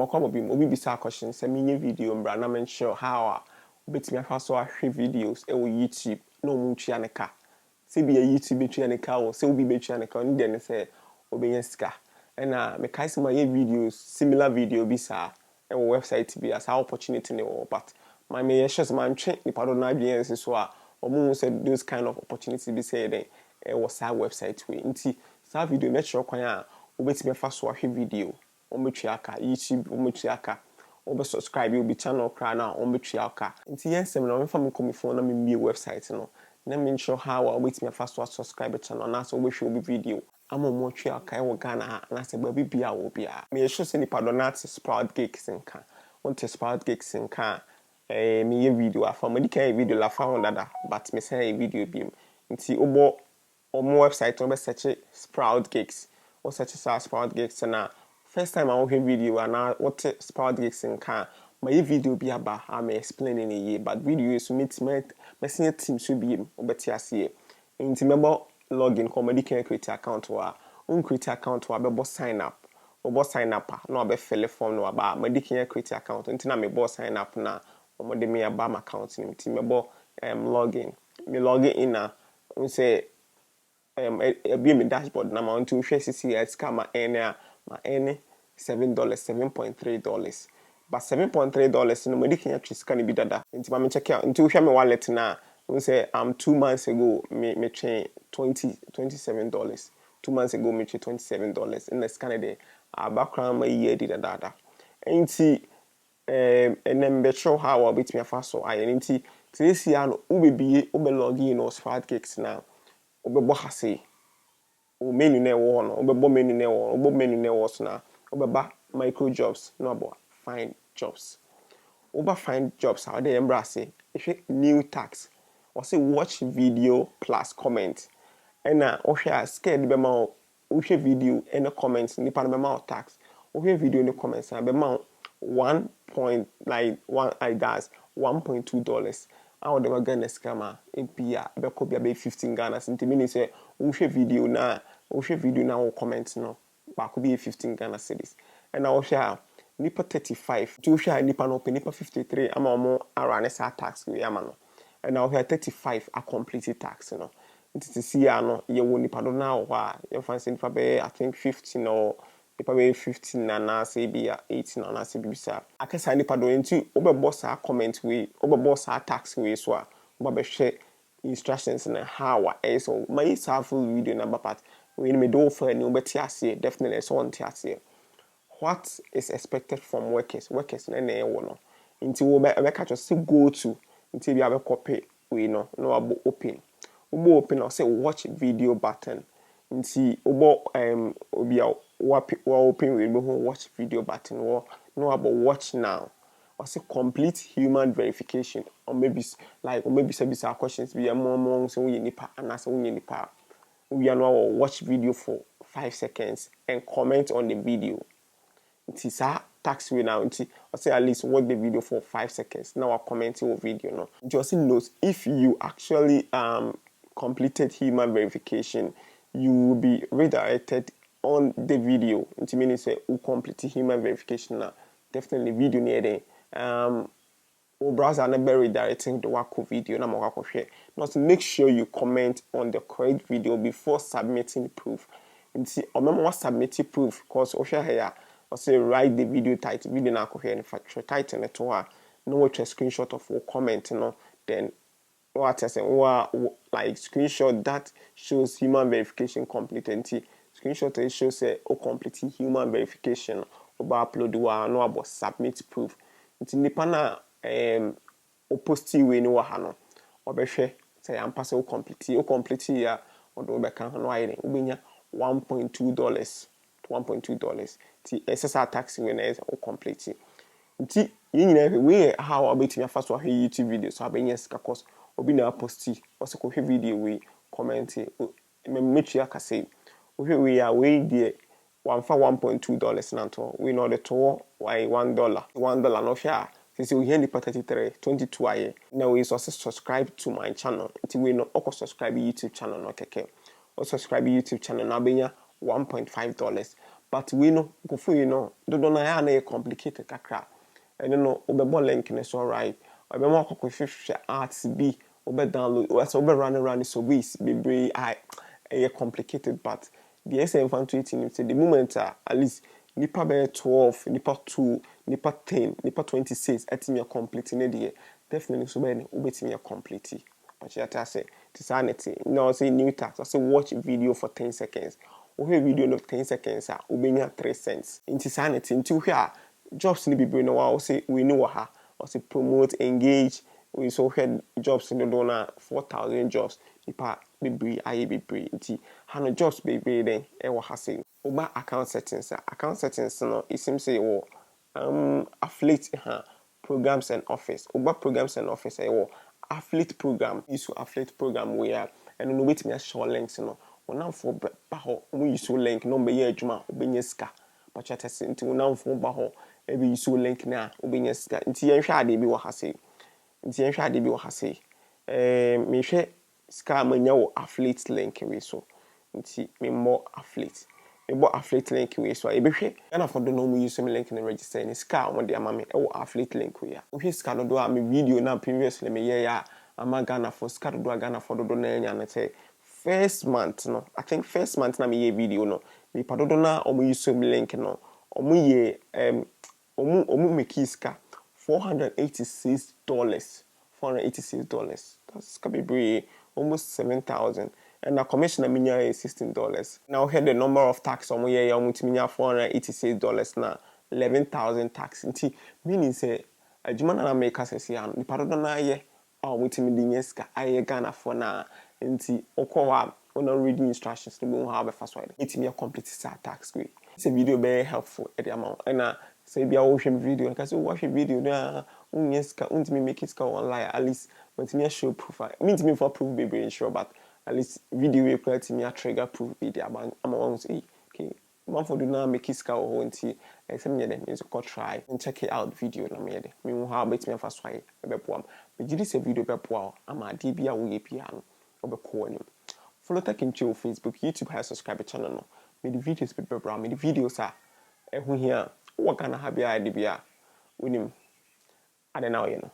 come obi bisa question say me video mbra na mention how bet me afa so ahwe videos e wo YouTube na omu tua ne ka se bi YouTube betua ne ka wo se obi betua ne ka oni de ne say obenya sika na me kai se my videos similar video bisa e wo website bi as opportunity ne wo but my me sure my twen nipa do na adwen so a omu said those kind of opportunity be say then e wo sa website we nti sa video make sure kwan a obetime afa so ahwe video ometua aka YouTube ometua aka obe subscribe obi channel kra na ometua aka nti yensem na omfa me phone na me mie website no na me show how obetime afa so subscribe channel na so obehwe obi video ama mo tua aka e wo Ghana na se ba bibia wo bia me sure say nipa do na sprout gigs nka won sprout gigs nka me video afa mo dika video la fa dada but me say video bi nti obo omo website no be search sprout gigs or search sprout gigs na first time I watch video and what sprout gigs nka my video bi aba am explaining ye but video is meet me senior team so bi obeti ase nti member login comedy can create account wa create account wa be sign up obo sign up na be fill form no aba me can create account nti na me bo sign up na omo de me aba my account nti me bo login in na we say be me dashboard na ma unto share CCS kama any $7.3 but $7.3 no me can actually scan be dada nti ma me check out until share me wallet na we say 2 months ago me train $27 2 months ago me train $27 in the scan day background my year did dada nti and then be show how bit me afa so I nti this year no ubebie ube login or smart gigs now obebo hase o menu na wo no obebo menu na wo obebo menu na wo so na obeba micro jobs no about find jobs over find jobs how they embrace new tax or say watch video plus comment and na o share scared be ma o share video and comments ni pa be ma tax o share video in the comments na be ma $1.2 how they were gonna scammer ebia be ko bia be 15 Ghana cedi meaning say wo hwe video na wo comment no ba ko be 15 Ghana cedis and now share nipa 35 to share nipa no nipa 53 ama omo arane sa tax we ama no and now here 35 a complete tax no nti see ya no ye wo nipa do na wo a ye fancy nipa be I think 15 or nipa be 15 na say be 18 na say bibisa akesa nipa do nti obebo sa comment we obebo sa tax we so a obebe hwe instructions na how so my full video number part we me do for any obeti ase definitely so on ase what is expected from workers na na e wo no nti wo be catch us go to nti bia be copy we no abo open or say watch video button nti obo obia wa open we watch video button no abo watch now or say complete human verification or maybe say questions be more so we nipa and so we nipa we are now watch video for 5 seconds and comment on the video. It is a tax we now nti or say at least watch the video for 5 seconds now commenting on video no just note if you actually completed human verification you will be redirected on the video nti meaning say you complete human verification now definitely video near there or browser na be redirecting the work video na mo share not make sure you comment on the correct video before submitting proof nti o memo submit proof because o share here or say write the video title video na ko share factory title ne to a no watch a screenshot of your comment no then what I say like screenshot that shows human verification completed screenshot it shows o complete human verification oba upload wa no about submit proof nti nipa na o posti we ni wa ha no obehwe say ampa say o complete ya odo be kan ho no ayi ubenya $1.2 ti SSR tax we na o complete nti yinina we how abetimi afa so YouTube video so abenya sika course obi na posti o se ko hwe video we comment memechi aka say o hwe we ya we die wamfa $1.2 na to we know the to why $1 no share since we hear the 33 22 aye now we also subscribe to my channel until we no subscribe YouTube channel no keke or subscribe YouTube channel na benya $1.5 but we know go for you know dodo na ya na complicated kakra eno no obebo link ne so right obemo akoko hwehwe arts bi obe download so obe run so ways bebre I complicated but the SM fan to it in the moment at least nipa be 12 nipa 2 nipa 10 nipa 26 etimi complete in the definitely so be obetimi complete but you tell say sanity no say new tax I say watch video for 10 seconds or video of 10 seconds obenya 3 cents into sanity into here jobs ni be no wa say we know ha or say promote engage we so had jobs in the donor 4,000 jobs nipa bebre aye bebre nti hano jobs bebre den e wo ha say oba account settings no it seems say wo affiliate programs and office oba programs and office e wo affiliate program use affiliate program where and no wait me show links no wona for ba ho mo use link no be ye adwuma obenye ska but chat say nti wona for ba ho e be use link na obenye ska nti yen hwa ade bi wo ha say me hwe ska manya wo affiliate link we so nti me more affiliate me bo affiliate link we so e be hwe na for do no mo use me link na register ni ska won de ama me e wo affiliate link we ya wo hwe ska no do a me video na previously me ye ya ama Ghana for ska do Ghana for do na nya na say first month no I think first month na me ye video no me padodo na o mo use me link no o mo ye omu make ska $486. That's be almost 7,000. And the commission minya is $16. Now here the number of tax omo ye ya minya $486 na 11,000 tax. Nti meaning say adwuma na make asese ya ni parodo na ye mutimi dinyeska aye Ghana for na nti okwa una reading instructions to know how be fast way. Itimi complete sa tax we. This video very helpful at the amount. And say be a watch video and say watch video na unyeska untimi make it online at least but me show proof. I mean to me for proof be very sure but at least video we create me a trigger proof video am say okay man for do na make it ska or nti say me dem is go try and check it out video na me dey me hu how bet me fast way be poam be gidi say video be poa am ade bia wo ye pia no obeko anim follow tech into Facebook YouTube have subscribe the channel no me the videos be bra me the videos are ehu here what can have bia ade bia unim ade na you know